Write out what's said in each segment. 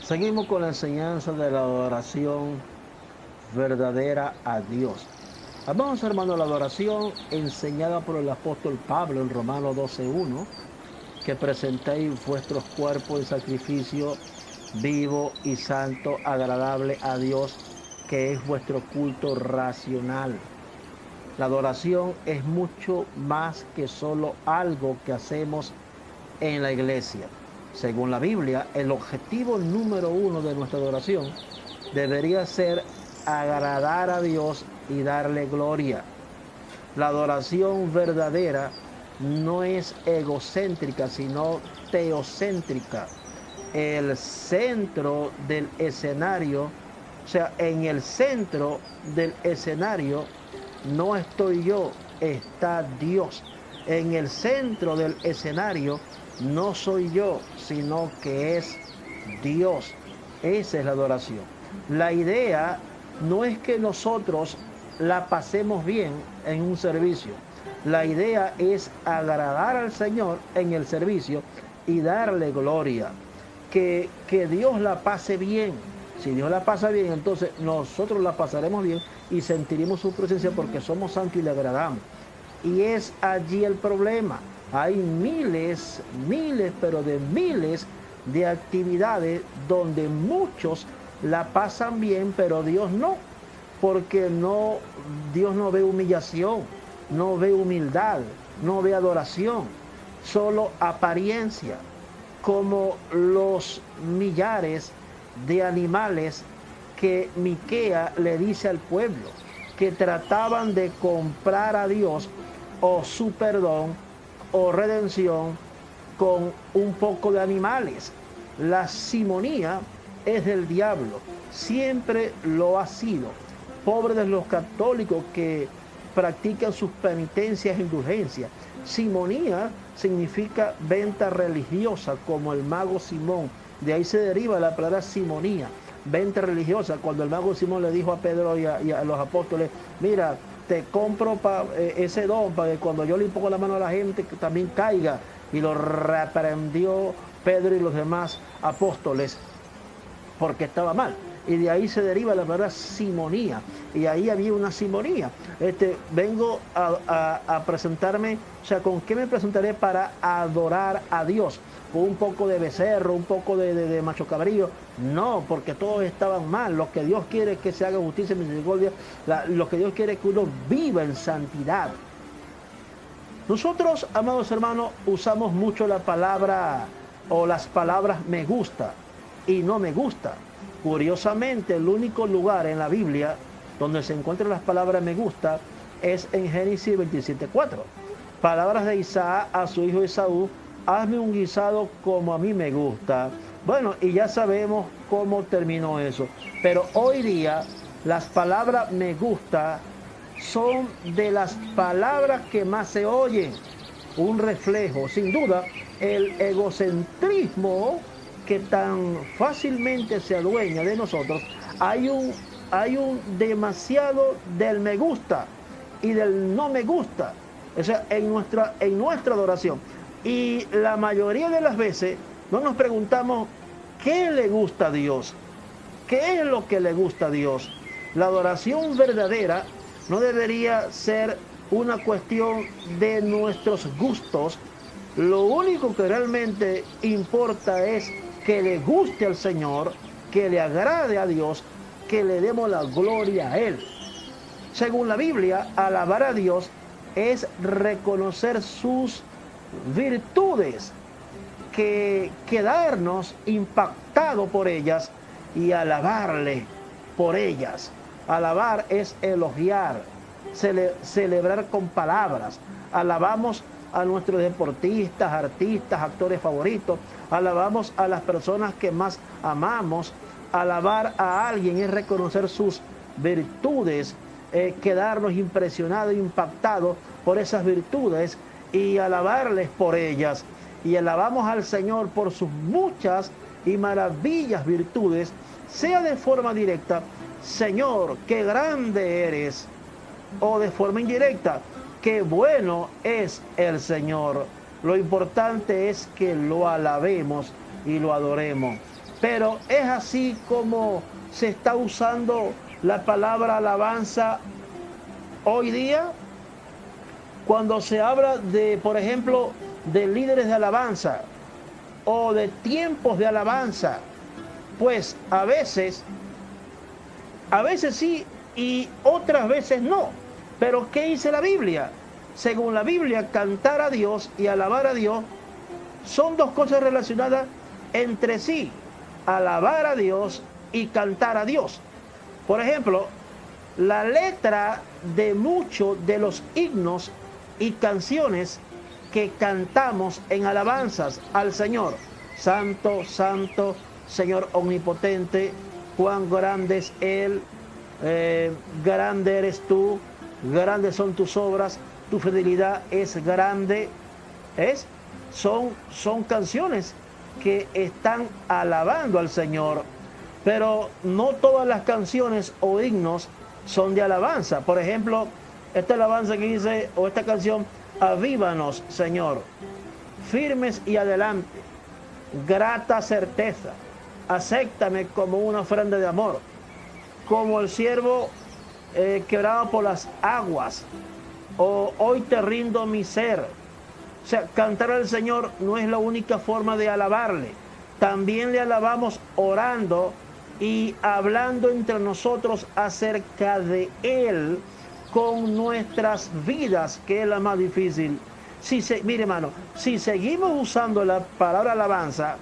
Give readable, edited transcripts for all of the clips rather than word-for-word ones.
Seguimos con la enseñanza de la adoración verdadera a Dios. Vamos, hermano, la adoración enseñada por el apóstol Pablo en Romanos 12:1, que presentéis vuestros cuerpos en sacrificio vivo y santo, agradable a Dios, que es vuestro culto racional. La adoración es mucho más que solo algo que hacemos en la iglesia. Según la Biblia, el objetivo número uno de nuestra adoración debería ser agradar a Dios y darle gloria. La adoración verdadera no es egocéntrica, sino teocéntrica. El centro del escenario, o sea, en el centro del escenario no estoy yo, está Dios. En el centro del escenario no soy yo, sino que es Dios. Esa es la adoración. La idea no es que nosotros la pasemos bien en un servicio. La idea es agradar al Señor en el servicio y darle gloria. Que Dios la pase bien. Si Dios la pasa bien, entonces nosotros la pasaremos bien y sentiremos su presencia porque somos santos y le agradamos. Y es allí el problema. Hay miles, pero de miles de actividades donde muchos la pasan bien, pero Dios no. Porque Dios no ve humillación, no ve humildad, no ve adoración, solo apariencia, como los millares de animales que Miquea le dice al pueblo, que trataban de comprar a Dios o su perdón o redención con un poco de animales. La simonía es del diablo, siempre lo ha sido. Pobres de los católicos que practican sus penitencias e indulgencias. Simonía significa venta religiosa, como el mago Simón. De ahí se deriva la palabra simonía, venta religiosa. Cuando el mago Simón le dijo a Pedro y a los apóstoles, mira, te compro ese don para que cuando yo le pongo la mano a la gente que también caiga. Y lo reprendió Pedro y los demás apóstoles porque estaba mal. Y de ahí se deriva la palabra simonía. Y ahí había una simonía. Vengo a presentarme, o sea, ¿con qué me presentaré para adorar a Dios? ¿Con un poco de becerro, un poco de macho cabrío? No, porque todos estaban mal. Lo que Dios quiere es que se haga justicia y misericordia. Lo que Dios quiere es que uno viva en santidad. Nosotros, amados hermanos, usamos mucho la palabra o las palabras me gusta y no me gusta. Curiosamente, el único lugar en la Biblia donde se encuentran las palabras me gusta es en Génesis 27:4. Palabras de Isaac a su hijo Esaú, hazme un guisado como a mí me gusta. Bueno, y ya sabemos cómo terminó eso. Pero hoy día las palabras me gusta son de las palabras que más se oyen. Un reflejo, sin duda, el egocentrismo que tan fácilmente se adueña de nosotros. Hay un demasiado del me gusta y del no me gusta, o sea, en nuestra adoración. Y la mayoría de las veces no nos preguntamos qué le gusta a Dios, qué es lo que le gusta a Dios. La adoración verdadera no debería ser una cuestión de nuestros gustos. Lo único que realmente importa es que le guste al Señor, que le agrade a Dios, que le demos la gloria a Él. Según la Biblia, alabar a Dios es reconocer sus virtudes, quedarnos impactados por ellas y alabarle por ellas. Alabar es elogiar, celebrar con palabras. Alabamos a nuestros deportistas, artistas, actores favoritos. Alabamos a las personas que más amamos. Alabar a alguien es reconocer sus virtudes, quedarnos impresionados, impactados por esas virtudes y alabarles por ellas. Y alabamos al Señor por sus muchas y maravillas virtudes, sea de forma directa, Señor, qué grande eres, o de forma indirecta, qué bueno es el Señor. Lo importante es que lo alabemos y lo adoremos. Pero es así como se está usando la palabra alabanza hoy día. Cuando se habla de, por ejemplo, de líderes de alabanza o de tiempos de alabanza, pues a veces sí y otras veces no. Pero ¿qué dice la Biblia? Según la Biblia, cantar a Dios y alabar a Dios son dos cosas relacionadas entre sí. Alabar a Dios y cantar a Dios. Por ejemplo, la letra de muchos de los himnos y canciones que cantamos en alabanzas al Señor. Santo, santo, Señor omnipotente, cuán grande es Él, grande eres tú, grandes son tus obras, tu fidelidad es grande. Son canciones que están alabando al Señor, pero no todas las canciones o himnos son de alabanza. Por ejemplo, esta alabanza que dice, o esta canción, avívanos, Señor, firmes y adelante, grata certeza, acéptame como una ofrenda de amor, como el siervo quebrado por las aguas, o hoy te rindo mi ser. O sea, cantar al Señor no es la única forma de alabarle. También le alabamos orando y hablando entre nosotros acerca de Él con nuestras vidas, que es la más difícil. Mire, hermano, si seguimos usando la palabra alabanza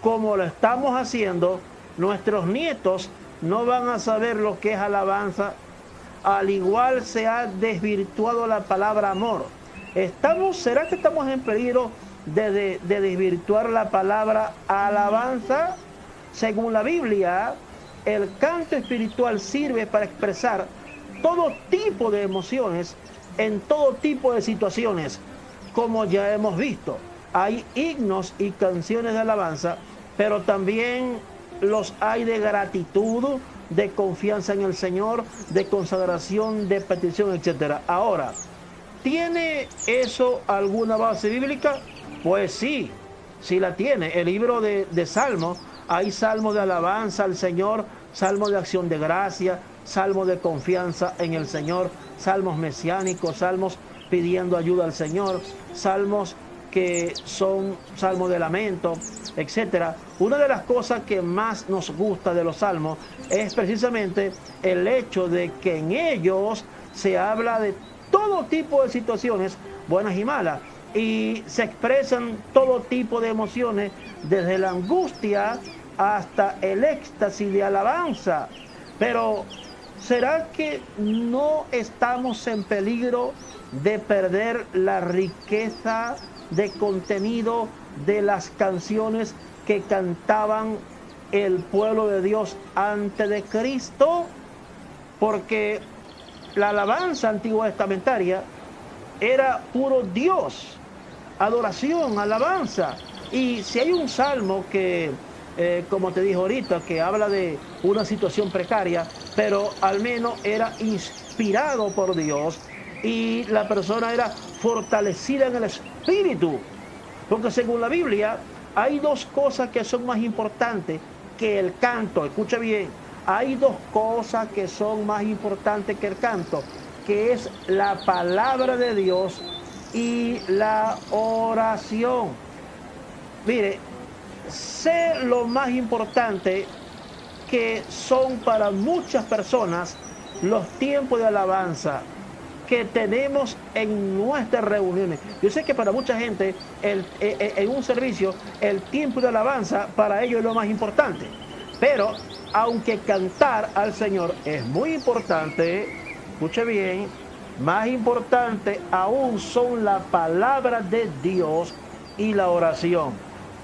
como lo estamos haciendo, nuestros nietos no van a saber lo que es alabanza. Al igual se ha desvirtuado la palabra amor. ¿Será que estamos en peligro de desvirtuar la palabra alabanza? Según la Biblia, el canto espiritual sirve para expresar todo tipo de emociones en todo tipo de situaciones, como ya hemos visto. Hay himnos y canciones de alabanza, pero también los hay de gratitud, de confianza en el Señor, de consagración, de petición, etc. Ahora, ¿tiene eso alguna base bíblica? Pues sí, sí la tiene. El libro de Salmos, hay salmos de alabanza al Señor, salmos de acción de gracia, salmos de confianza en el Señor, salmos mesiánicos, salmos pidiendo ayuda al Señor, salmos que son salmos de lamento, etcétera. Una de las cosas que más nos gusta de los salmos es precisamente el hecho de que en ellos se habla de todo tipo de situaciones, buenas y malas, y se expresan todo tipo de emociones, desde la angustia hasta el éxtasis de alabanza. Pero ¿será que no estamos en peligro de perder la riqueza de contenido de las canciones que cantaban el pueblo de Dios antes de Cristo? Porque la alabanza antigua testamentaria era puro Dios, adoración, alabanza. Y si hay un salmo que, como te dije ahorita, que habla de una situación precaria, pero al menos era inspirado por Dios y la persona era fortalecida en el espíritu. Porque según la Biblia, hay dos cosas que son más importantes que el canto. Escucha bien, hay dos cosas que son más importantes que el canto, que es la palabra de Dios y la oración. Mire, sé lo más importante que son para muchas personas los tiempos de alabanza que tenemos en nuestras reuniones. Yo sé que para mucha gente en un servicio el tiempo de alabanza para ellos es lo más importante, pero aunque cantar al Señor es muy importante, escuche bien, más importante aún son la palabra de Dios y la oración,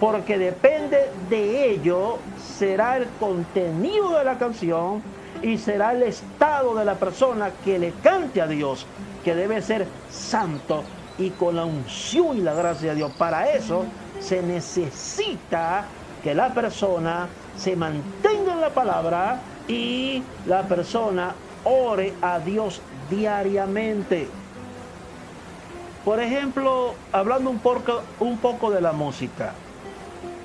porque depende de ello será el contenido de la canción y será el estado de la persona que le cante a Dios, que debe ser santo y con la unción y la gracia de Dios. Para eso se necesita que la persona se mantenga en la palabra y la persona ore a Dios diariamente. Por ejemplo, hablando un poco de la música.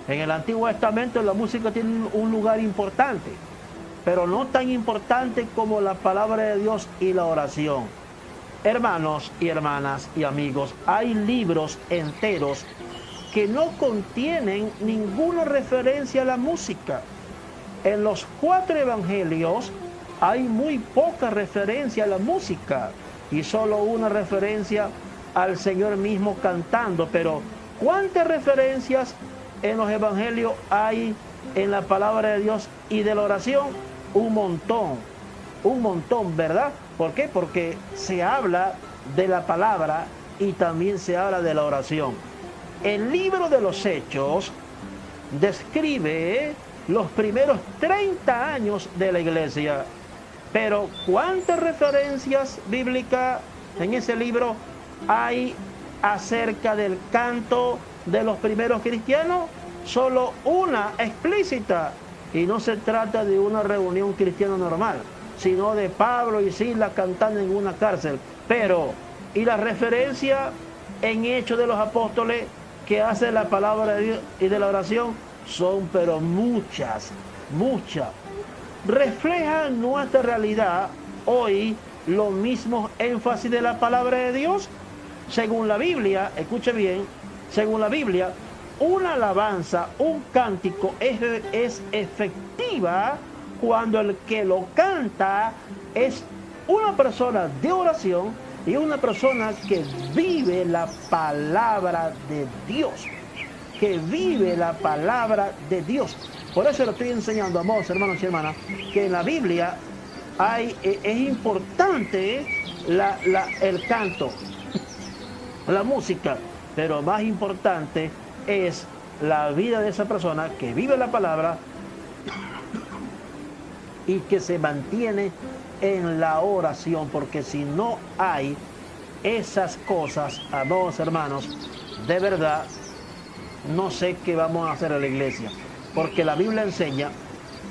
En el Antiguo Testamento la música tiene un lugar importante, pero no tan importante como la palabra de Dios y la oración. Hermanos y hermanas y amigos, hay libros enteros que no contienen ninguna referencia a la música. En los 4 evangelios hay muy poca referencia a la música y solo una referencia al Señor mismo cantando. Pero ¿cuántas referencias en los evangelios hay en la palabra de Dios y de la oración? Un montón, ¿verdad? ¿Por qué? Porque se habla de la palabra y también se habla de la oración. El libro de los Hechos describe los primeros 30 años de la iglesia, pero ¿cuántas referencias bíblicas en ese libro hay acerca del canto de los primeros cristianos? Solo una explícita, y no se trata de una reunión cristiana normal, sino de Pablo y Silas cantando en una cárcel. Pero, ¿y la referencia en Hechos de los Apóstoles que hace la palabra de Dios y de la oración? Son pero muchas. ¿Refleja nuestra realidad hoy los mismos énfasis de la palabra de Dios? Según la Biblia, escuche bien, según la Biblia, una alabanza, un cántico es efectiva cuando el que lo canta es una persona de oración y una persona que vive la palabra de Dios. Que vive la palabra de Dios. Por eso lo estoy enseñando, amados hermanos y hermanas, que en la Biblia es importante el canto, la música, pero más importante es la vida de esa persona que vive la palabra y que se mantiene en la oración, porque si no hay esas cosas, amados hermanos, de verdad, no sé qué vamos a hacer en la iglesia, porque la Biblia enseña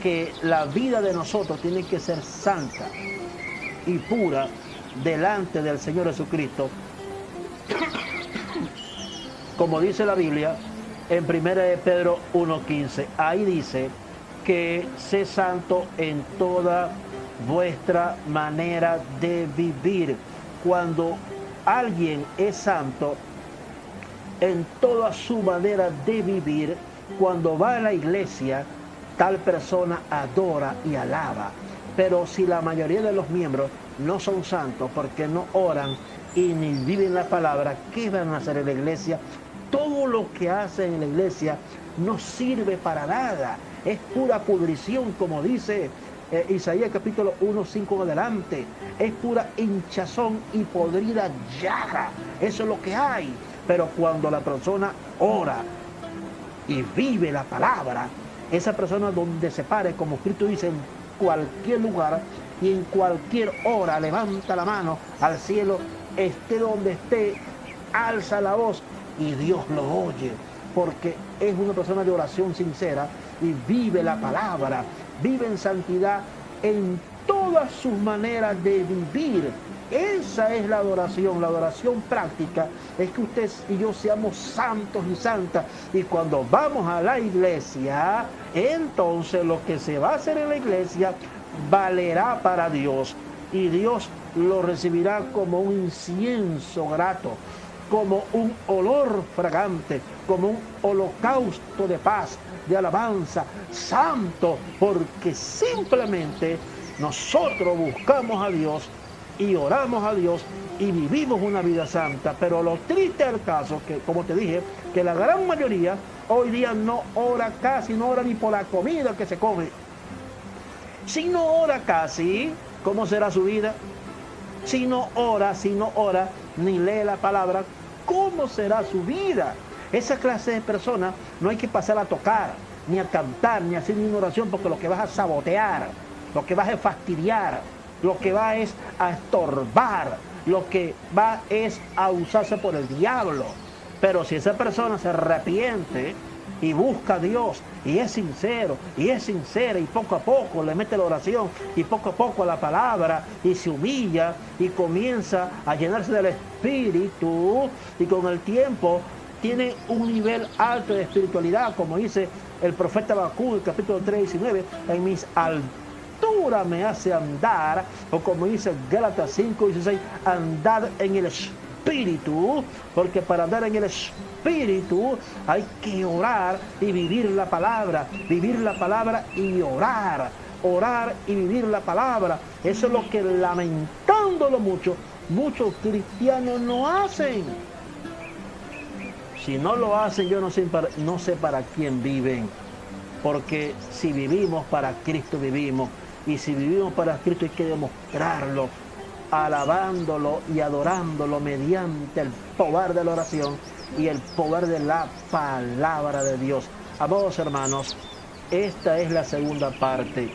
que la vida de nosotros tiene que ser santa y pura delante del Señor Jesucristo, como dice la Biblia en 1 de Pedro 1:15. Ahí dice que sé santo en toda vuestra manera de vivir. Cuando alguien es santo en toda su manera de vivir, cuando va a la iglesia, tal persona adora y alaba. Pero si la mayoría de los miembros no son santos porque no oran y ni viven la palabra, ¿qué van a hacer en la iglesia? Todo lo que hacen en la iglesia no sirve para nada. Es pura pudrición, como dice Isaías capítulo 1:5 en adelante. Es pura hinchazón y podrida llaga. Eso es lo que hay. Pero cuando la persona ora y vive la palabra, esa persona donde se pare, como Cristo dice, en cualquier lugar y en cualquier hora, levanta la mano al cielo, esté donde esté, alza la voz y Dios lo oye, porque es una persona de oración sincera y vive la palabra, vive en santidad en todas sus maneras de vivir. Esa es la adoración práctica, es que usted y yo seamos santos y santas, y cuando vamos a la iglesia, entonces lo que se va a hacer en la iglesia valerá para Dios, y Dios lo recibirá como un incienso grato, como un olor fragante, como un holocausto de paz, de alabanza, santo, porque simplemente nosotros buscamos a Dios y oramos a Dios y vivimos una vida santa. Pero lo triste del caso, que como te dije, que la gran mayoría hoy día no ora casi, no ora ni por la comida que se come. Si no ora casi, ¿cómo será su vida? Si no ora, ni lee la palabra, ¿cómo será su vida? Esa clase de personas no hay que pasar a tocar, ni a cantar, ni a hacer una oración, porque lo que vas a sabotear, lo que vas a fastidiar, lo que va es a estorbar, lo que va es a usarse por el diablo. Pero si esa persona se arrepiente y busca a Dios y es sincero y es sincera, y poco a poco le mete la oración y poco a poco la palabra y se humilla y comienza a llenarse del Espíritu, y con el tiempo tienen un nivel alto de espiritualidad, como dice el profeta Habacuc en el capítulo 3:19, en mis alturas me hace andar, o como dice Gálatas 5:16, andad en el Espíritu, porque para andar en el Espíritu hay que orar y vivir la palabra y orar y vivir la palabra. Eso es lo que, lamentándolo mucho, muchos cristianos no hacen. Si no lo hacen, yo no sé para quién viven, porque si vivimos para Cristo vivimos, y si vivimos para Cristo hay que demostrarlo, alabándolo y adorándolo mediante el poder de la oración y el poder de la palabra de Dios. Amados hermanos, esta es la segunda parte